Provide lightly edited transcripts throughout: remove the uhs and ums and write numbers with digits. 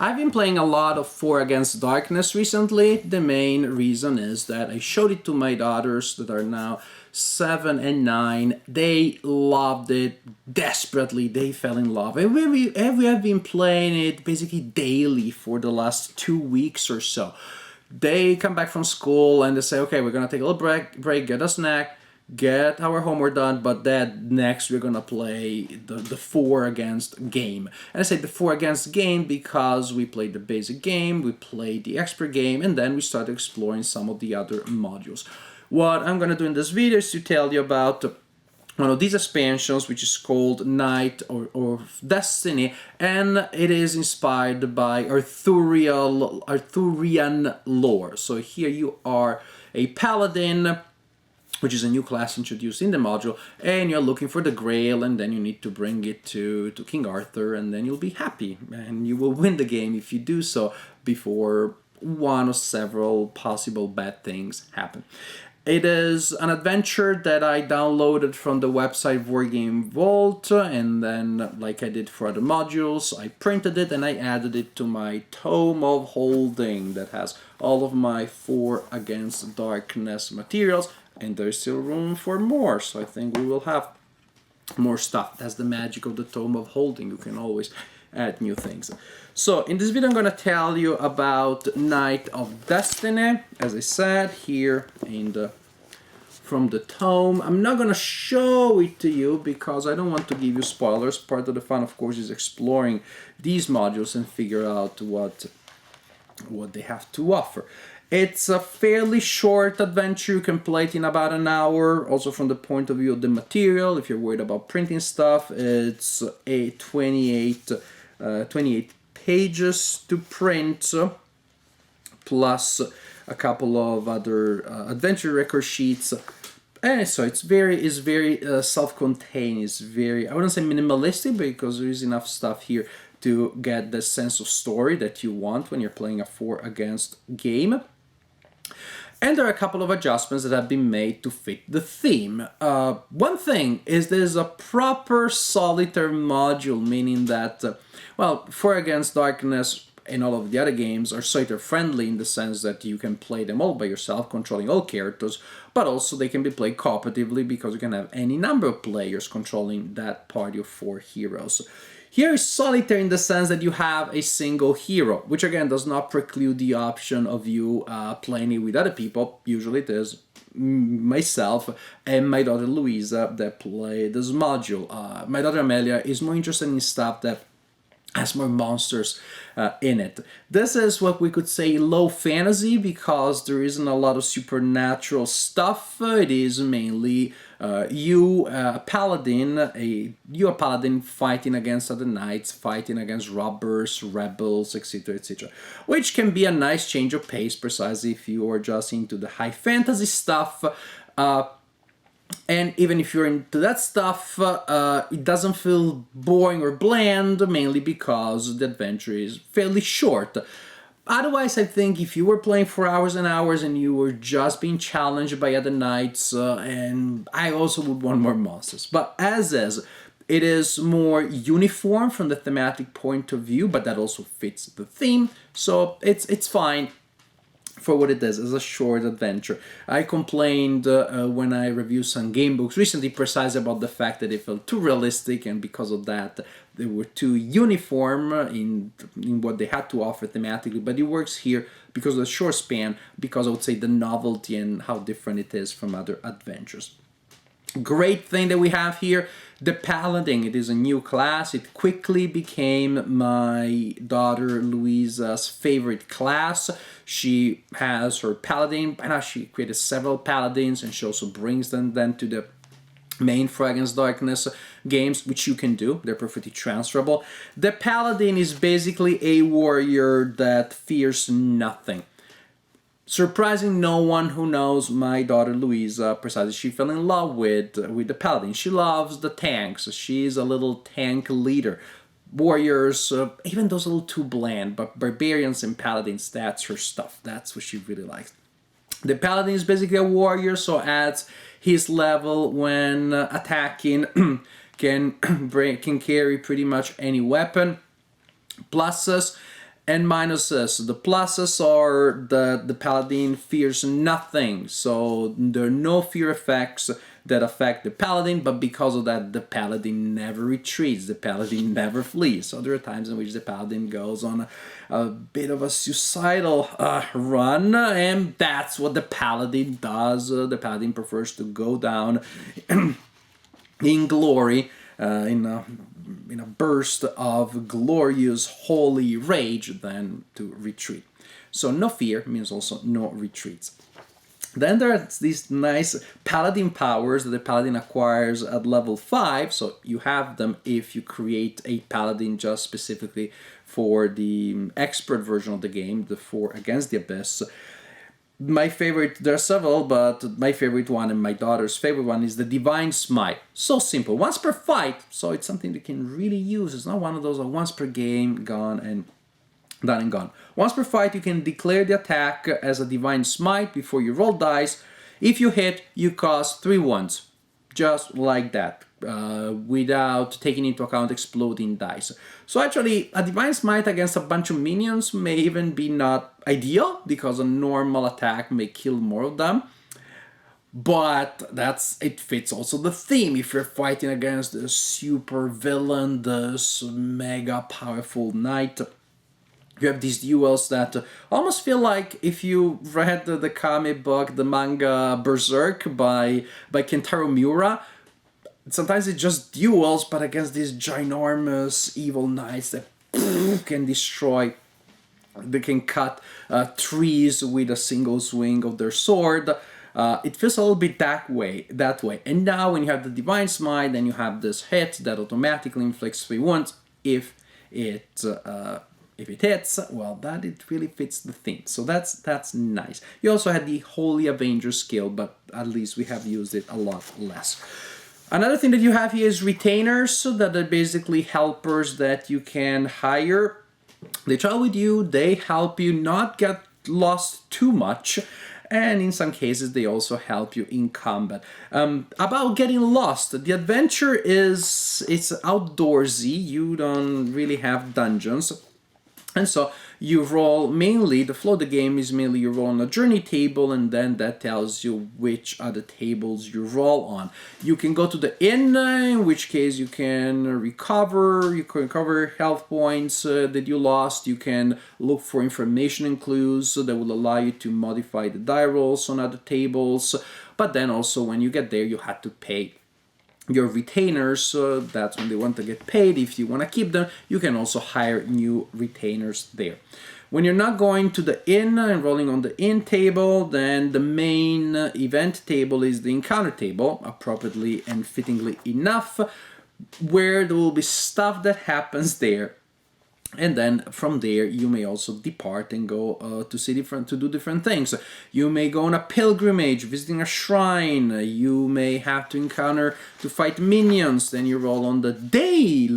I've been playing a lot of 4 Against Darkness recently. The main reason is that I showed it to my daughters that are now 7 and 9. They loved it desperately. They fell in love. And we have been playing it basically daily for the last 2 weeks or so. They come back from school and they say, okay, we're going to take a little break, get a snack, get our homework done, but then next we're gonna play the 4 Against game. And I say the 4 Against game because we played the basic game, we played the expert game, and then we started exploring some of the other modules. What I'm gonna do in this video is to tell you about one of these expansions, which is called Night or Destiny, and it is inspired by Arthurian lore. So here you are a paladin, which is a new class introduced in the module, and you're looking for the Grail, and then you need to bring it to King Arthur, and then you'll be happy, and you will win the game if you do so before one or several possible bad things happen. It is an adventure that I downloaded from the website Wargame Vault, and then, like I did for other modules, I printed it and I added it to my Tome of Holding that has all of my 4 Against Darkness materials. And there's still room for more, so I think we will have more stuff. That's the magic of the Tome of Holding. You can always add new things. So in this video I'm going to tell you about Night of Destiny, as I said, here from the tome. I'm not going to show it to you because I don't want to give you spoilers. Part of the fun, of course, is exploring these modules and figure out what they have to offer. It's a fairly short adventure. You can play it in about an hour. Also from the point of view of the material, if you're worried about printing stuff, it's a 28 pages to print, plus a couple of other adventure record sheets. And so it's very self-contained. It's very, I wouldn't say minimalistic, because there is enough stuff here to get the sense of story that you want when you're playing a 4 Against game. And there are a couple of adjustments that have been made to fit the theme. One thing is there's a proper solitaire module, meaning that, well, 4 Against Darkness and all of the other games are solitaire friendly in the sense that you can play them all by yourself, controlling all characters, but also they can be played cooperatively because you can have any number of players controlling that party of 4 heroes. Here is solitaire in the sense that you have a single hero, which again does not preclude the option of you playing it with other people. Usually it is myself and my daughter Louisa that play this module. My daughter Amelia is more interested in stuff that has more monsters in it. This is what we could say low fantasy because there isn't a lot of supernatural stuff. It is mainly you a paladin fighting against other knights, fighting against robbers, rebels, etc., etc. Which can be a nice change of pace, precisely if you are just into the high fantasy stuff. And even if you're into that stuff, it doesn't feel boring or bland, mainly because the adventure is fairly short. Otherwise, I think if you were playing for hours and hours and you were just being challenged by other knights, and I also would want more monsters. But as is, it is more uniform from the thematic point of view, but that also fits the theme, so it's fine for what it is, as a short adventure. I complained when I reviewed some game books recently precisely about the fact that it felt too realistic, and because of that they were too uniform in what they had to offer thematically, but it works here because of the short span, because I would say the novelty and how different it is from other adventures. Great thing that we have here, the Paladin. It is a new class. It quickly became my daughter Louisa's favorite class. She has her Paladin, and now she created several Paladins, and she also brings them then to the main 4 Against Darkness games, which you can do. They're perfectly transferable. The Paladin is basically a warrior that fears nothing. Surprising no one who knows my daughter Louisa, precisely she fell in love with the Paladin. She loves the tanks. She's a little tank leader. Warriors, even those a little too bland, but barbarians and paladins, that's her stuff. That's what she really likes. The Paladin is basically a warrior, so adds his level when attacking, can carry pretty much any weapon. Pluses, and minuses. The pluses are that the paladin fears nothing, so there are no fear effects that affect the paladin, but because of that, the paladin never retreats, the paladin never flees. So there are times in which the paladin goes on a bit of a suicidal run, and that's what the paladin does. The paladin prefers to go down in glory, in a burst of glorious holy rage, than to retreat. So no fear means also no retreats. Then there's these nice paladin powers that the paladin acquires at level 5, so you have them if you create a paladin just specifically for the expert version of the game, the 4 Against the Abyss. My favorite, there are several, but my favorite one and my daughter's favorite one is the Divine Smite. So simple, once per fight, so it's something they can really use. It's not one of those once per game, gone and done and gone. Once per fight, you can declare the attack as a Divine Smite before you roll dice. If you hit, you cost 3 wounds, just like that, without taking into account exploding dice. So actually, a Divine Smite against a bunch of minions may even be not ideal, because a normal attack may kill more of them. But it fits also the theme. If you're fighting against this super villain, this mega powerful knight, you have these duels that almost feel like if you read the comic book, the manga Berserk by Kentaro Miura. Sometimes it's just duels, but against these ginormous evil knights that can destroy. They can cut trees with a single swing of their sword. It feels a little bit that way. And now when you have the Divine Smite, then you have this hit that automatically inflicts 3 wounds if it hits. Well, that it really fits the theme. So that's nice. You also had the Holy Avenger skill, but at least we have used it a lot less. Another thing that you have here is retainers, so that are basically helpers that you can hire. They travel with you, they help you not get lost too much, and in some cases they also help you in combat. About getting lost, the adventure it's outdoorsy, you don't really have dungeons. And so you roll mainly, the flow of the game is mainly you roll on a journey table, and then that tells you which are the tables you roll on. You can go to the inn, in which case you can recover health points that you lost. You can look for information and clues that will allow you to modify the die rolls on other tables. But then also when you get there, you have to pay your retainers, that's when they want to get paid. If you want to keep them, you can also hire new retainers there. When you're not going to the inn and rolling on the inn table, then the main event table is the encounter table, appropriately and fittingly enough, where there will be stuff that happens there. And then from there, you may also depart and go to do different things. You may go on a pilgrimage, visiting a shrine. You may have to fight minions. Then you roll on the day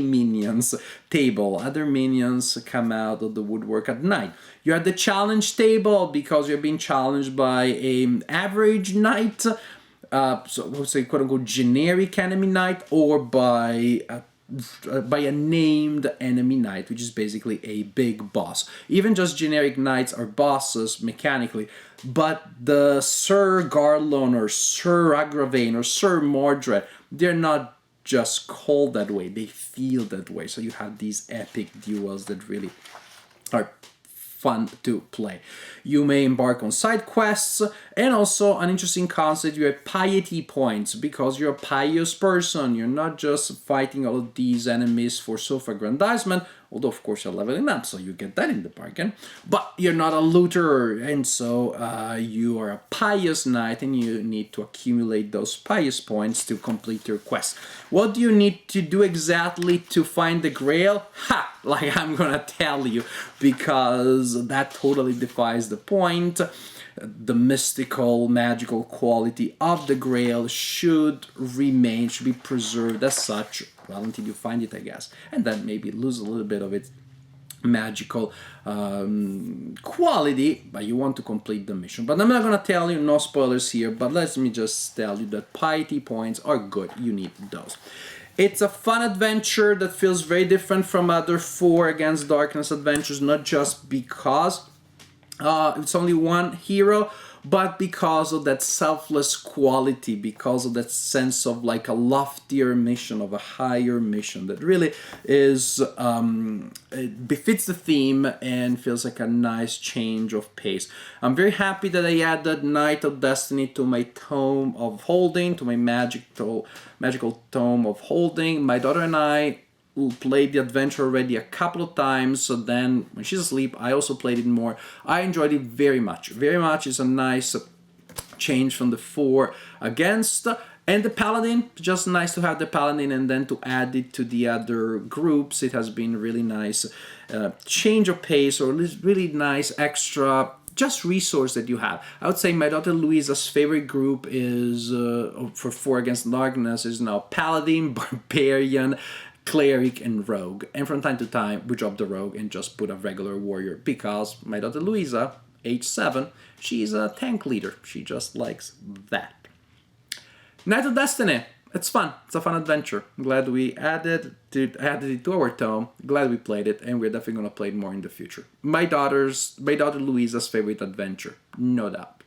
minions table. Other minions come out of the woodwork at night. You have the challenge table because you're being challenged by an average knight, so we'll say quote unquote generic enemy knight, or by a named enemy knight, which is basically a big boss. Even just generic knights are bosses mechanically, but the Sir Garlon or Sir Agravain or Sir Mordred, they're not just called that way, they feel that way. So you have these epic duels that really are fun to play. You may embark on side quests, and also an interesting concept, you have piety points, because you're a pious person. You're not just fighting all of these enemies for self-aggrandizement, although of course you're leveling up, so you get that in the bargain, but you're not a looter, and so you are a pious knight, and you need to accumulate those pious points to complete your quest. What do you need to do exactly to find the Grail? Like I'm gonna tell you, because that totally defies the point. The mystical, magical quality of the Grail should be preserved as such, well, until you find it, I guess, and then maybe lose a little bit of its magical quality, but you want to complete the mission. But I'm not gonna tell you, no spoilers here, but let me just tell you that piety points are good, you need those. It's a fun adventure that feels very different from other 4 Against Darkness adventures, not just because it's only one hero, but because of that selfless quality, because of that sense of like a loftier mission, of a higher mission that really is it befits the theme and feels like a nice change of pace. I'm very happy that I added Knight of Destiny to my Tome of Holding, to my magical Tome of Holding. My daughter and I played the adventure already a couple of times, so then when she's asleep I also played it more. I enjoyed it very much. Very much. It's a nice change from the 4 Against. And the Paladin, just nice to have the Paladin and then to add it to the other groups. It has been really nice change of pace, or really nice extra just resource that you have. I would say my daughter Louisa's favorite group is for 4 Against Darkness is now Paladin, Barbarian, Cleric, and Rogue. And from time to time we drop the Rogue and just put a regular warrior, because my daughter Louisa, age 7, she's a tank leader. She just likes that. Knight of Destiny. It's fun. It's a fun adventure. I'm glad we added it to our tome. Glad we played it, and we're definitely going to play it more in the future. My daughter Louisa's favorite adventure, no doubt.